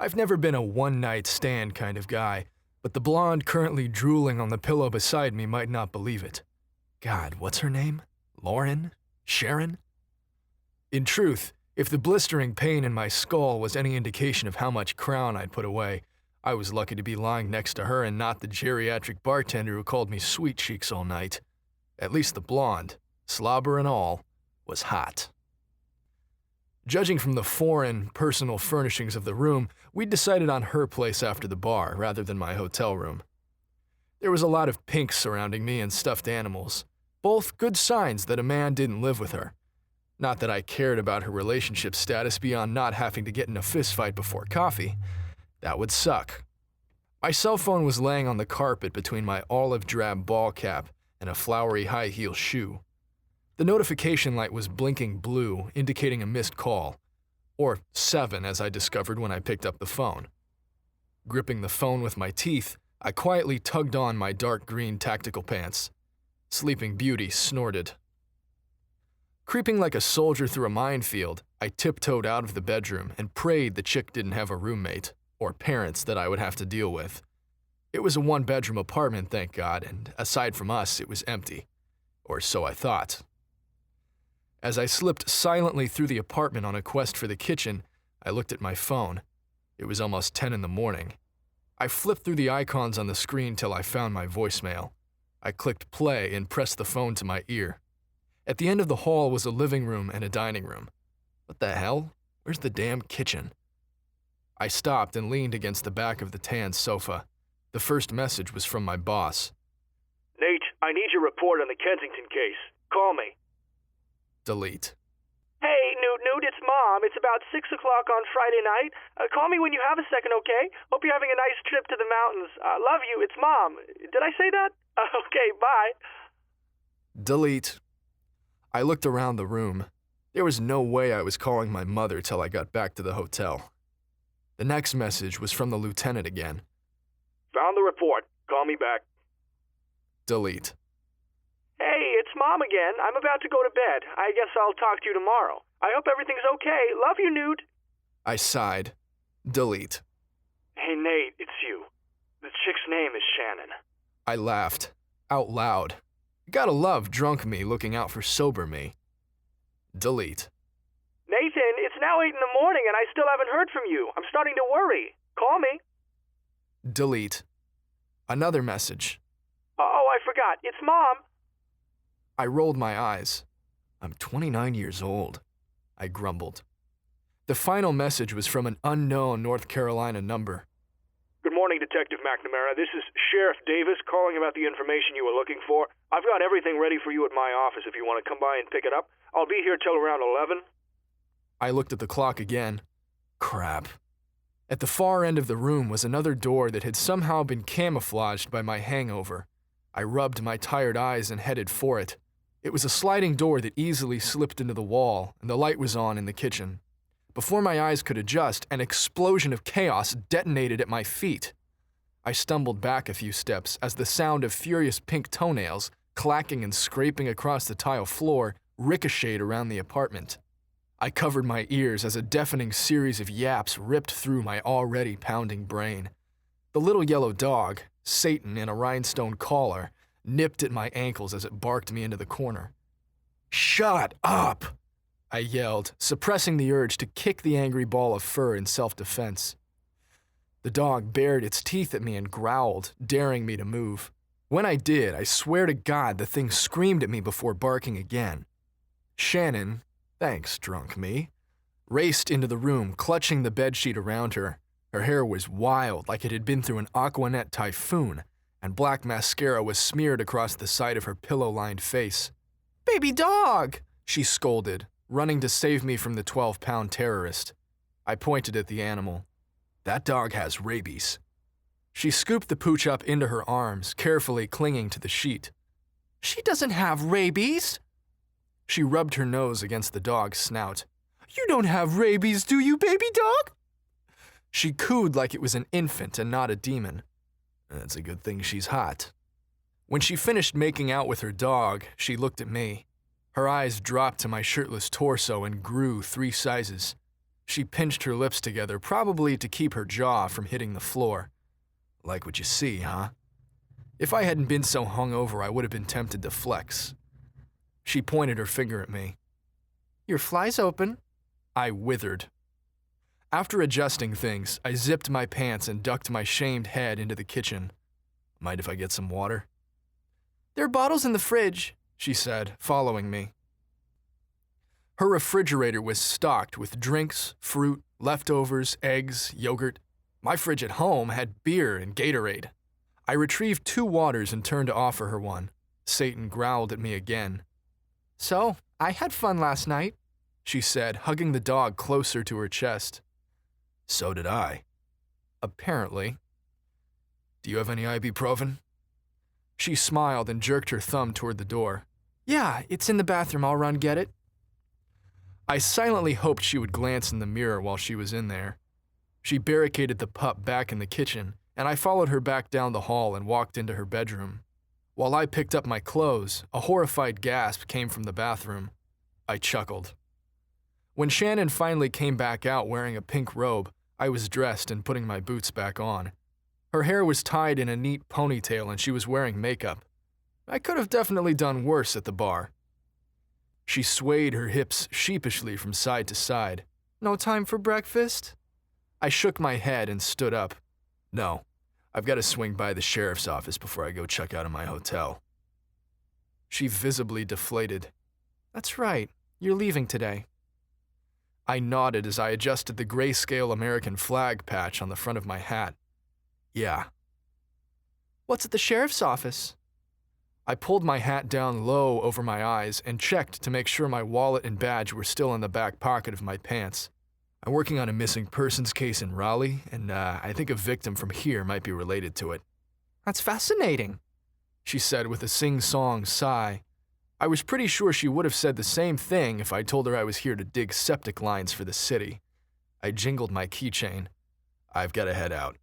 I've never been a one-night stand kind of guy, but the blonde currently drooling on the pillow beside me might not believe it. God, what's her name? Lauren? Sharon? In truth, if the blistering pain in my skull was any indication of how much crown I'd put away, I was lucky to be lying next to her and not the geriatric bartender who called me sweet cheeks all night. At least the blonde, slobber and all, was hot. Judging from the foreign, personal furnishings of the room, we'd decided on her place after the bar rather than my hotel room. There was a lot of pink surrounding me and stuffed animals, both good signs that a man didn't live with her. Not that I cared about her relationship status beyond not having to get in a fistfight before coffee. That would suck. My cell phone was laying on the carpet between my olive drab ball cap and a flowery high heel shoe. The notification light was blinking blue, indicating a missed call, or 7 as I discovered when I picked up the phone. Gripping the phone with my teeth, I quietly tugged on my dark green tactical pants. Sleeping Beauty snorted. Creeping like a soldier through a minefield, I tiptoed out of the bedroom and prayed the chick didn't have a roommate, or parents that I would have to deal with. It was a one-bedroom apartment, thank God, and aside from us, it was empty. Or so I thought. As I slipped silently through the apartment on a quest for the kitchen, I looked at my phone. It was almost 10 in the morning. I flipped through the icons on the screen till I found my voicemail. I clicked play and pressed the phone to my ear. At the end of the hall was a living room and a dining room. What the hell? Where's the damn kitchen? I stopped and leaned against the back of the tan sofa. The first message was from my boss. Nate, I need your report on the Kensington case. Call me. Delete. Hey, Newt, it's Mom. It's about 6 o'clock on Friday night. Call me when you have a second, okay? Hope you're having a nice trip to the mountains. Love you, it's Mom. Did I say that? Okay, bye. Delete. I looked around the room. There was no way I was calling my mother till I got back to the hotel. The next message was from the lieutenant again. Found the report. Call me back. Delete. Hey, it's Mom again. I'm about to go to bed. I guess I'll talk to you tomorrow. I hope everything's okay. Love you, Newt. I sighed. Delete. Hey, Nate, it's you. The chick's name is Shannon. I laughed. Out loud. Gotta love drunk me looking out for sober me. Delete. Nathan, it's now 8 in the morning and I still haven't heard from you. I'm starting to worry. Call me. Delete. Another message. Oh, I forgot. It's Mom. I rolled my eyes. I'm 29 years old, I grumbled. The final message was from an unknown North Carolina number. Good morning, Detective McNamara. This is Sheriff Davis calling about the information you were looking for. I've got everything ready for you at my office if you want to come by and pick it up. I'll be here till around 11. I looked at the clock again. Crap. At the far end of the room was another door that had somehow been camouflaged by my hangover. I rubbed my tired eyes and headed for it. It was a sliding door that easily slipped into the wall, and the light was on in the kitchen. Before my eyes could adjust, an explosion of chaos detonated at my feet. I stumbled back a few steps as the sound of furious pink toenails, clacking and scraping across the tile floor, ricocheted around the apartment. I covered my ears as a deafening series of yaps ripped through my already pounding brain. The little yellow dog, Satan in a rhinestone collar, nipped at my ankles as it barked me into the corner. "Shut up!" I yelled, suppressing the urge to kick the angry ball of fur in self-defense. The dog bared its teeth at me and growled, daring me to move. When I did, I swear to God the thing screamed at me before barking again. Shannon, thanks, drunk me, raced into the room, clutching the bedsheet around her. Her hair was wild, like it had been through an Aquanet typhoon, and black mascara was smeared across the side of her pillow-lined face. "Baby dog!" she scolded, running to save me from the 12-pound terrorist. I pointed at the animal. "That dog has rabies." She scooped the pooch up into her arms, carefully clinging to the sheet. "She doesn't have rabies." She rubbed her nose against the dog's snout. "You don't have rabies, do you, baby dog?" She cooed like it was an infant and not a demon. That's a good thing she's hot. When she finished making out with her dog, she looked at me. Her eyes dropped to my shirtless torso and grew 3 sizes. She pinched her lips together, probably to keep her jaw from hitting the floor. Like what you see, huh? If I hadn't been so hungover, I would have been tempted to flex. She pointed her finger at me. Your fly's open. I withered. After adjusting things, I zipped my pants and ducked my shamed head into the kitchen. Mind if I get some water? There are bottles in the fridge, she said, following me. Her refrigerator was stocked with drinks, fruit, leftovers, eggs, yogurt. My fridge at home had beer and Gatorade. I retrieved 2 waters and turned to offer her one. Satan growled at me again. So, I had fun last night, she said, hugging the dog closer to her chest. So did I. Apparently. Do you have any ibuprofen? She smiled and jerked her thumb toward the door. Yeah, it's in the bathroom. I'll run get it. I silently hoped she would glance in the mirror while she was in there. She barricaded the pup back in the kitchen, and I followed her back down the hall and walked into her bedroom. While I picked up my clothes, a horrified gasp came from the bathroom. I chuckled. When Shannon finally came back out wearing a pink robe, I was dressed and putting my boots back on. Her hair was tied in a neat ponytail and she was wearing makeup. I could have definitely done worse at the bar. She swayed her hips sheepishly from side to side. No time for breakfast? I shook my head and stood up. No, I've got to swing by the sheriff's office before I go check out of my hotel. She visibly deflated. That's right, you're leaving today. I nodded as I adjusted the grayscale American flag patch on the front of my hat. Yeah. What's at the sheriff's office? I pulled my hat down low over my eyes and checked to make sure my wallet and badge were still in the back pocket of my pants. I'm working on a missing persons case in Raleigh, and I think a victim from here might be related to it. That's fascinating, she said with a sing-song sigh. I was pretty sure she would have said the same thing if I told her I was here to dig septic lines for the city. I jingled my keychain. I've got to head out.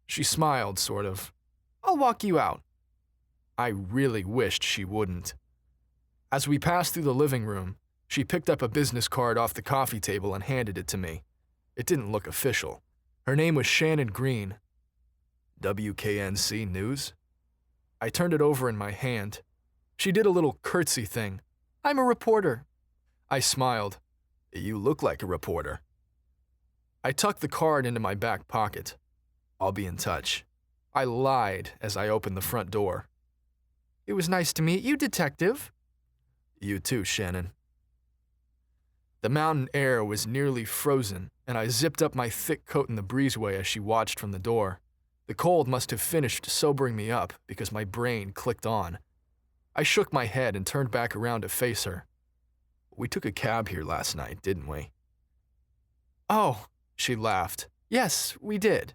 She smiled, sort of. I'll walk you out. I really wished she wouldn't. As we passed through the living room, she picked up a business card off the coffee table and handed it to me. It didn't look official. Her name was Shannon Green. WKNC News? I turned it over in my hand. She did a little curtsy thing. I'm a reporter. I smiled. You look like a reporter. I tucked the card into my back pocket. I'll be in touch. I lied as I opened the front door. It was nice to meet you, Detective. You too, Shannon. The mountain air was nearly frozen, and I zipped up my thick coat in the breezeway as she watched from the door. The cold must have finished sobering me up because my brain clicked on. I shook my head and turned back around to face her. We took a cab here last night, didn't we? Oh, she laughed. Yes, we did.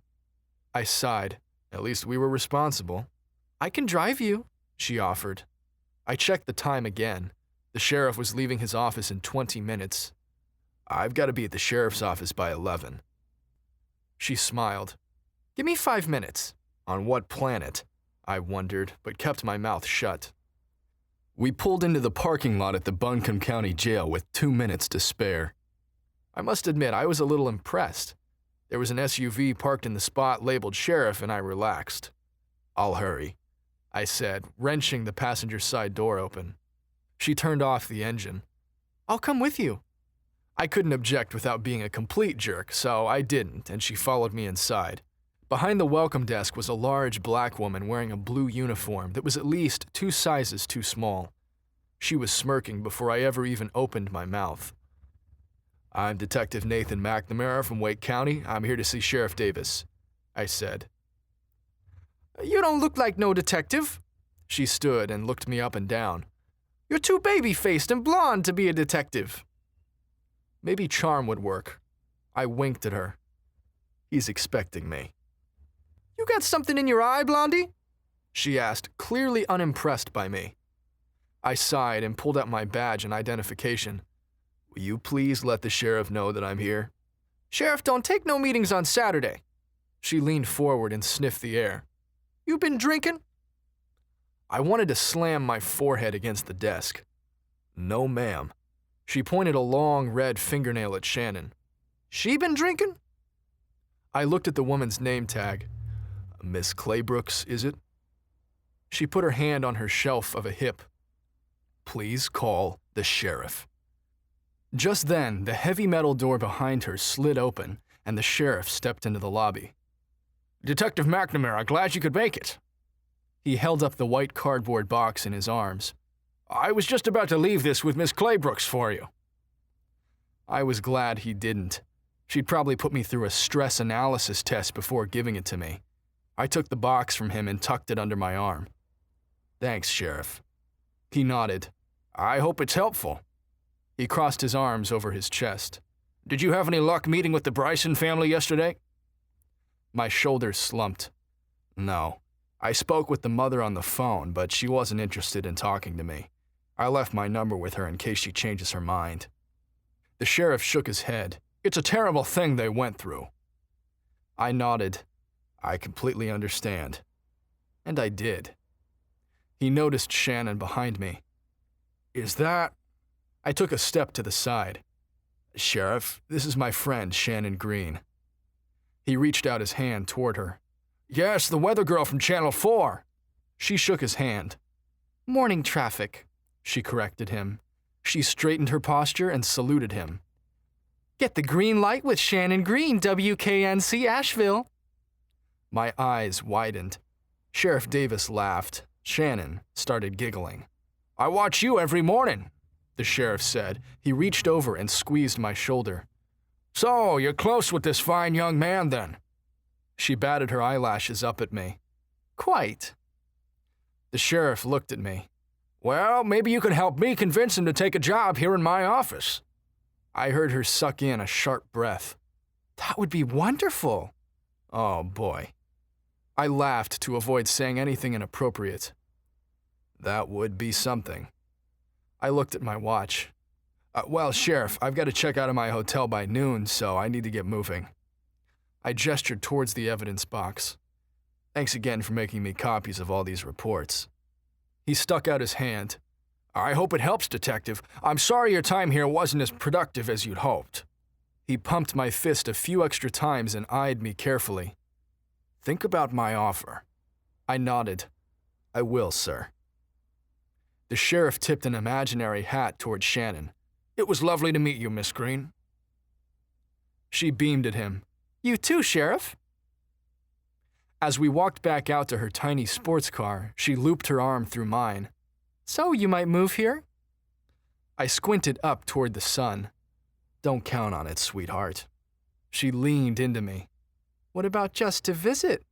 I sighed. At least we were responsible. I can drive you, she offered. I checked the time again. The sheriff was leaving his office in 20 minutes. I've got to be at the sheriff's office by 11. She smiled. Give me 5 minutes. On what planet? I wondered, but kept my mouth shut. We pulled into the parking lot at the Buncombe County Jail with 2 minutes to spare. I must admit, I was a little impressed. There was an SUV parked in the spot labeled sheriff, and I relaxed. I'll hurry, I said, wrenching the passenger side door open. She turned off the engine. I'll come with you. I couldn't object without being a complete jerk, so I didn't, and she followed me inside. Behind the welcome desk was a large black woman wearing a blue uniform that was at least 2 sizes too small. She was smirking before I ever even opened my mouth. I'm Detective Nathan McNamara from Wake County. I'm here to see Sheriff Davis, I said. You don't look like no detective. She stood and looked me up and down. You're too baby-faced and blonde to be a detective. Maybe charm would work. I winked at her. He's expecting me. You got something in your eye, Blondie? She asked, clearly unimpressed by me. I sighed and pulled out my badge and identification. Will you please let the sheriff know that I'm here? Sheriff don't take no meetings on Saturday. She leaned forward and sniffed the air. You been drinking? I wanted to slam my forehead against the desk. No, ma'am. She pointed a long red fingernail at Shannon. She been drinking? I looked at the woman's name tag. Miss Claybrooks, is it? She put her hand on her shelf of a hip. Please call the sheriff. Just then, the heavy metal door behind her slid open, and the sheriff stepped into the lobby. Detective McNamara, glad you could make it. He held up the white cardboard box in his arms. I was just about to leave this with Miss Claybrooks for you. I was glad he didn't. She'd probably put me through a stress analysis test before giving it to me. I took the box from him and tucked it under my arm. Thanks, Sheriff. He nodded. I hope it's helpful. He crossed his arms over his chest. Did you have any luck meeting with the Bryson family yesterday? My shoulders slumped. No. I spoke with the mother on the phone, but she wasn't interested in talking to me. I left my number with her in case she changes her mind. The sheriff shook his head. It's a terrible thing they went through. I nodded. I completely understand. And I did. He noticed Shannon behind me. Is that... I took a step to the side. Sheriff, this is my friend, Shannon Green. He reached out his hand toward her. Yes, the weather girl from Channel 4. She shook his hand. Morning traffic, she corrected him. She straightened her posture and saluted him. Get the green light with Shannon Green, WKNC Asheville. My eyes widened. Sheriff Davis laughed. Shannon started giggling. I watch you every morning, the sheriff said. He reached over and squeezed my shoulder. So, you're close with this fine young man, then? She batted her eyelashes up at me. Quite. The sheriff looked at me. Well, maybe you could help me convince him to take a job here in my office. I heard her suck in a sharp breath. That would be wonderful. Oh, boy. I laughed to avoid saying anything inappropriate. That would be something. I looked at my watch. Well, Sheriff, I've got to check out of my hotel by noon, so I need to get moving. I gestured towards the evidence box. Thanks again for making me copies of all these reports. He stuck out his hand. I hope it helps, Detective. I'm sorry your time here wasn't as productive as you'd hoped. He pumped my fist a few extra times and eyed me carefully. Think about my offer. I nodded. I will, sir. The sheriff tipped an imaginary hat toward Shannon. It was lovely to meet you, Miss Green. She beamed at him. You too, Sheriff. As we walked back out to her tiny sports car, she looped her arm through mine. So you might move here? I squinted up toward the sun. Don't count on it, sweetheart. She leaned into me. What about just to visit?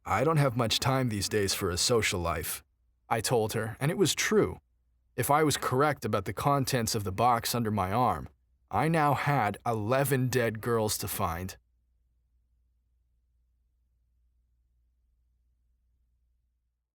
I don't have much time these days for a social life, I told her, and it was true. If I was correct about the contents of the box under my arm, I now had 11 dead girls to find.